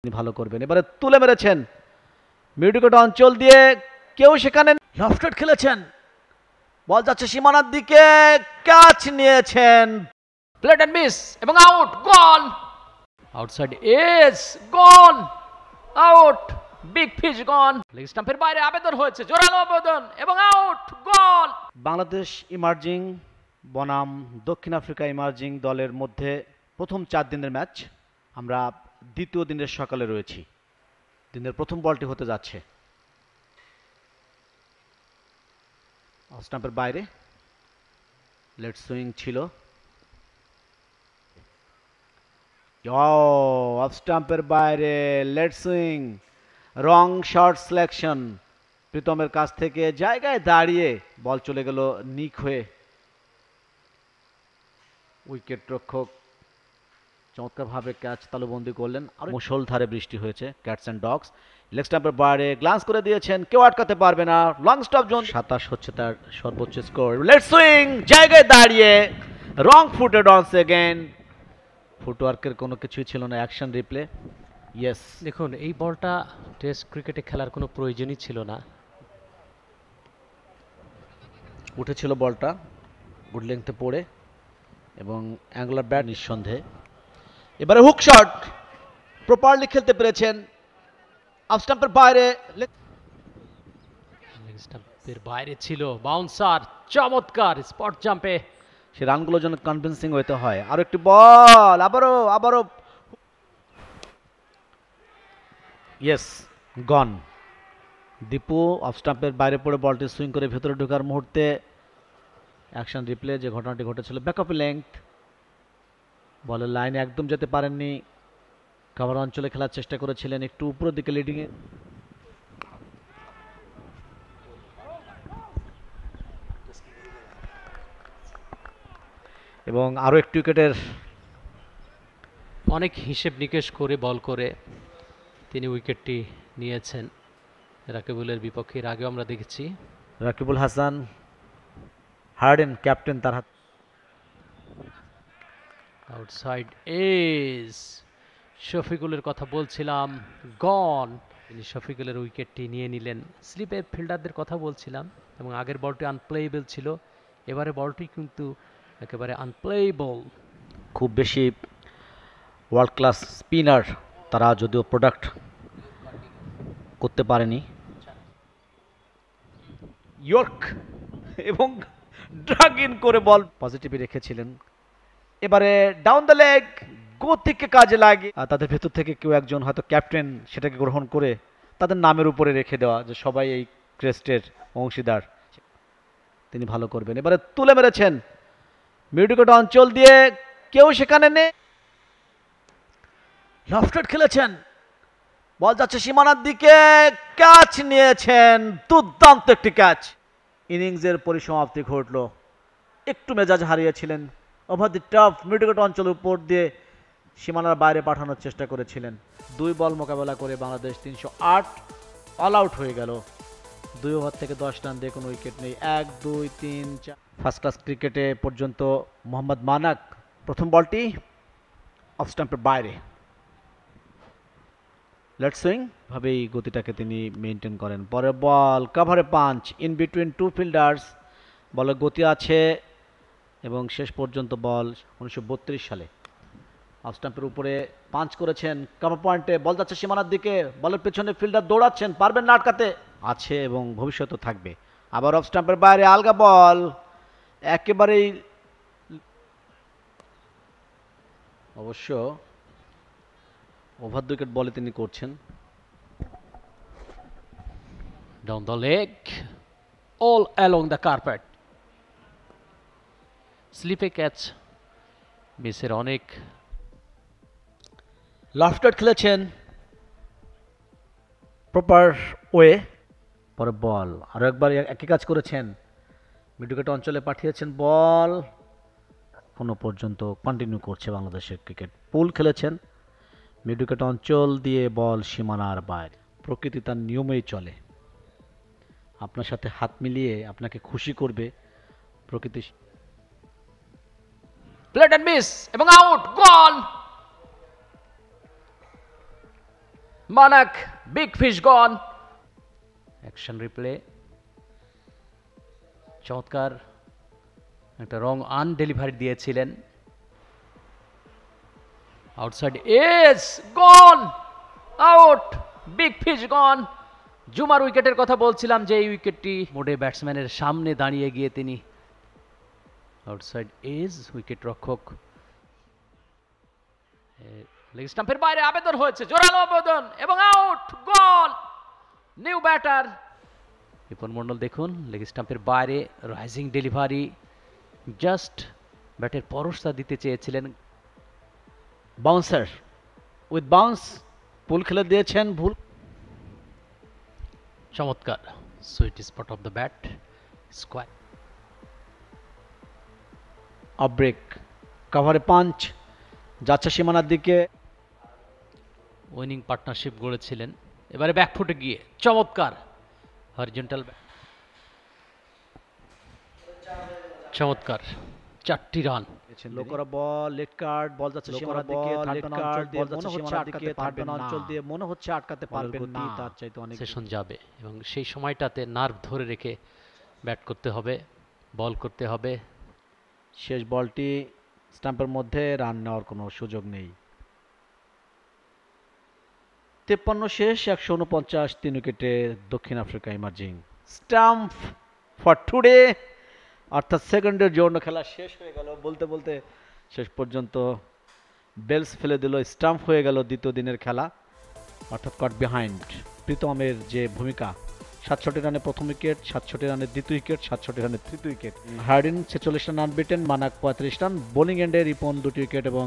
তিনি ভালো করবেন। এবারে তুলে মেরেছেন মিউডিকোট অঞ্চল দিয়ে, কেউ সেখানে লফটেড খেলেছেন, বল যাচ্ছে সীমানার দিকে, ক্যাচ নিয়েছেন, প্লেট এন্ড মিস এবং আউট, গল আউটসাইড এজ, গল আউট, বিগ ফিশ গন। লেগ স্টাম্পের বাইরে আবেদন হয়েছে, জোরালো আবেদন এবং আউট, গল। বাংলাদেশ ইমার্জিং বনাম দক্ষিণ আফ্রিকা ইমার্জিং দলের মধ্যে প্রথম 4 দিনের ম্যাচ। আমরা দ্বিতীয় দিনের সকালে রয়েছি। দিনের প্রথম বলটি হতে যাচ্ছে অফ স্টাম্পের বাইরে, লেট সুইং ছিল, অফ স্টাম্পের বাইরে লেট সুইং, রং শট সিলেকশন। প্রীতমের কাছ থেকে জায়গায় দাঁড়িয়ে বল চলে গেল নিক হয়ে। উইকেট রক্ষক চমৎকারভাবে ক্যাচ তালুবন্দি করলেন। আর মুষলধারে বৃষ্টি হয়েছে। ক্যাটস অ্যান্ড ডগস লেগ স্টাম্পের বাইরে গ্লান্স করে দিয়েছেন, কেউ আটকাতে পারবে না। লং স্টপ জোন, 27 হচ্ছে তার সর্বোচ্চ স্কোর। লেট সুইং, জায়গায় দাঁড়িয়ে, রং ফুটেড অনস এগেন। ফুটওয়ার্কের কোনো কিছুই ছিল না। Action replay. ইয়েস, দেখুন এই বলটা টেস্ট ক্রিকেটে খেলার কোনো প্রয়োজনই ছিল না। উঠেছিল বলটা গুড লেংথে পড়ে এবং অ্যাঙ্গুলার ব্যাট নিঃসন্দেহে। এবারে হুক শট প্রপারলি খেলতে পেরেছেন। অফ স্টাম্পের বাইরে, লেগ স্টাম্পের বাইরে ছিল, বাউন্সার, চমৎকার স্পট জাম্পে। সে রানগুলোর জন্য কনভিন্সিং হতে হয়। আরো একটি বল, আবারও ইয়েস, গন। দীপু অফ স্টাম্পের বাইরে পড়ে বলটি সুইং করে ভেতরে ঢোকার মুহূর্তে অ্যাকশন রিপ্লে যে ঘটনাটি ঘটেছিল। ব্যাকআপ লেংথ, বলের লাইনে একদম যেতে পারেননি। কভার অঞ্চলে খেলার চেষ্টা করেছিলেন, একটু উপরের দিকে লিডিংয়ে। এবং আরও একটি উইকেটের অনেক হিসেব নিকেশ করে বল করে তিনি উইকেটটি নিয়েছেন রাকিবুলের বিপক্ষে। এর আগেও আমরা দেখেছি। রাকিবুল হাসান হার্ডেন ক্যাপ্টেন, তার হাত। আউটসাইড এজ, শফিকুলের কথা বলছিলাম, গন। তিনি শফিকুলের উইকেটটি নিয়ে নিলেন। স্লিপের ফিল্ডারদের কথা বলছিলাম এবং আগের বলটি আনপ্লেয়েবল ছিল, এবারে বলটি কিন্তু একেবারে আনপ্লেয়েবল। খুব বেশি ওয়ার্ল্ড ক্লাস স্পিনার তারা যদিও প্রোডাক্ট করতে পারেনি। ইয়র্ক এবং ড্রাগ ইন করে বল পজিটিভই রেখেছিলেন। এবারে ডাউন দ্য লেগ, গতিকে কাজে লাগে তাদের ভেতর থেকে কেউ একজন, হয়তো ক্যাপ্টেন, সেটাকে গ্রহণ করে তাদের নামের উপরে রেখে দেওয়া যে সবাই এই ক্রেস্টের অংশীদার। তিনি ভালো করবেন। এবারে তুলে মেরেছেন মিউডিকোট অঞ্চল দিয়ে, কেউ সেখানে নেই, লফটেড খেলেছেন, বল যাচ্ছে সীমানার দিকে, ক্যাচ নিয়েছেন, দুর্দান্ত একটি ক্যাচ। ইনিংসের পরিসমাপ্তি ঘটল। একটু মেজাজ হারিয়েছিলেন, ওভার দি টপ মিউডিকোট অঞ্চলের উপর দিয়ে সীমানার বাইরে পাঠানোর চেষ্টা করেছিলেন। 2 বল মোকাবেলা করে বাংলাদেশ 308 অল আউট হয়ে গেল। 2 ওভার থেকে 10 রান দিয়ে কোনো উইকেট নেই। 1 2 3 4। ফার্স্ট ক্লাস ক্রিকেটে পর্যন্ত মোহাম্মদ মানাক প্রথম বলটি অফ স্টাম্পের বাইরে, লেট সুইং ভাবেই গতিটাকে তিনি মেনটেন করেন। পরের বল কভারে পাঞ্চ ইন বিটুইন 2 ফিল্ডার্স, বলের গতি আছে এবং শেষ পর্যন্ত বল 1932 সালে অফ স্টাম্পের উপরে পাঞ্চ করেছেন। কভার পয়েন্টে বল যাচ্ছে সীমানার দিকে, বলের পেছনে ফিল্ডার দৌড়াচ্ছেন, পারবেন না আটকাতে, আছে এবং ভবিষ্যতে থাকবে। আবার অফ স্টাম্পের বাইরে আলগা বল, একেবারেই অবশ্য ওভার দ্য উইকেট বলে তিনি করছেন। Down the leg, all along the carpet. স্লিপে ক্যাচ মিসের অনেক। লফটেড খেলেছেন প্রপার ওয়ে। পরে বল আরও একবার একই কাজ করেছেন, মিডউইকেট অঞ্চলে পাঠিয়েছেন বল, এখনো পর্যন্ত কন্টিনিউ করছে বাংলাদেশের ক্রিকেট। পুল খেলেছেন, মিডউইকেট অঞ্চল দিয়ে বল সীমানার বাইরে। প্রকৃতি তার নিয়মেই চলে, আপনার সাথে হাত মিলিয়ে আপনাকে খুশি করবে প্রকৃতি। প্লেট এন্ড মিস এবং আউট, গল। মানাক, বিগ ফিশ গন। অ্যাকশন রিপ্লে, চমৎকার একটা রং আনডেলিভারি দিয়েছিলেন। আউটসাইড এজ গন, আউট, বিগ ফিশ গন। জুমার উইকেটের কথা বলছিলাম যে এই উইকেটটি মোডে ব্যাটসম্যানের সামনে দাঁড়িয়ে গিয়ে তিনি আউটসাইড এজ, উইকেট রক্ষক লেগ স্টাম্পের বাইরে আবেদন হয়েছে, জোরালো আবেদন এবং আউট, গল। নিউ ব্যাটার রিপন মন্ডল দেখুন লেগ স্টাম্পের বাইরে রাইজিং ডেলিভারি, জাস্ট ব্যাটের পরশটা দিতে চেয়েছিলেন। বাউন্সার উইথ বাউন্স, পুল খেলে দিয়েছেন, ভুল। চমৎকার sweet spot of the bat, square. Off break, কাভারে পাঞ্চ, যাচ্ছে সীমানার দিকে। উইনিং পার্টনারশিপ গড়েছিলেন, এবারে ব্যাকফুটে গিয়ে চমৎকার হরিজন্টাল, চমৎকার 4টি রান। লো করা বল, লেট কার্ড, বল যাচ্ছে সীমানার দিকে, থার্ড অঞ্চল দিয়ে মনে হচ্ছে আটকাতে পারবেন না, অঞ্চল দিয়ে মনে হচ্ছে আটকাতে পারবেন না, তার চাইতে অনেক সেশন যাবে এবং সেই সময়টাতে নার্ভ ধরে রেখে ব্যাট করতে হবে, বল করতে হবে। শেষ বলটি স্টাম্পের মধ্যে, রান নেওয়ার কোনো সুযোগ নেই। 53 শেষ, 149, 3 উইকেটে দক্ষিণ Africa emerging. Stumps for today, অর্থাৎ সেকেন্ডের জন্য খেলা শেষ হয়ে গেল। বলতে বলতে শেষ পর্যন্ত বেলস ফেলে দিল, স্টাম্প হয়ে গেল দ্বিতীয় দিনের খেলা, অর্থাৎ কট বিহাইন্ড। প্রীতমের যে ভূমিকা, 67 রানে প্রথম উইকেট, 67 রানের দ্বিতীয় উইকেট, 67 রানের তৃতীয় উইকেট। হার্ডিন 46 রান আনবিটেন, মানাক 35 রান। বোলিং এন্ডে রিপন 2টি উইকেট এবং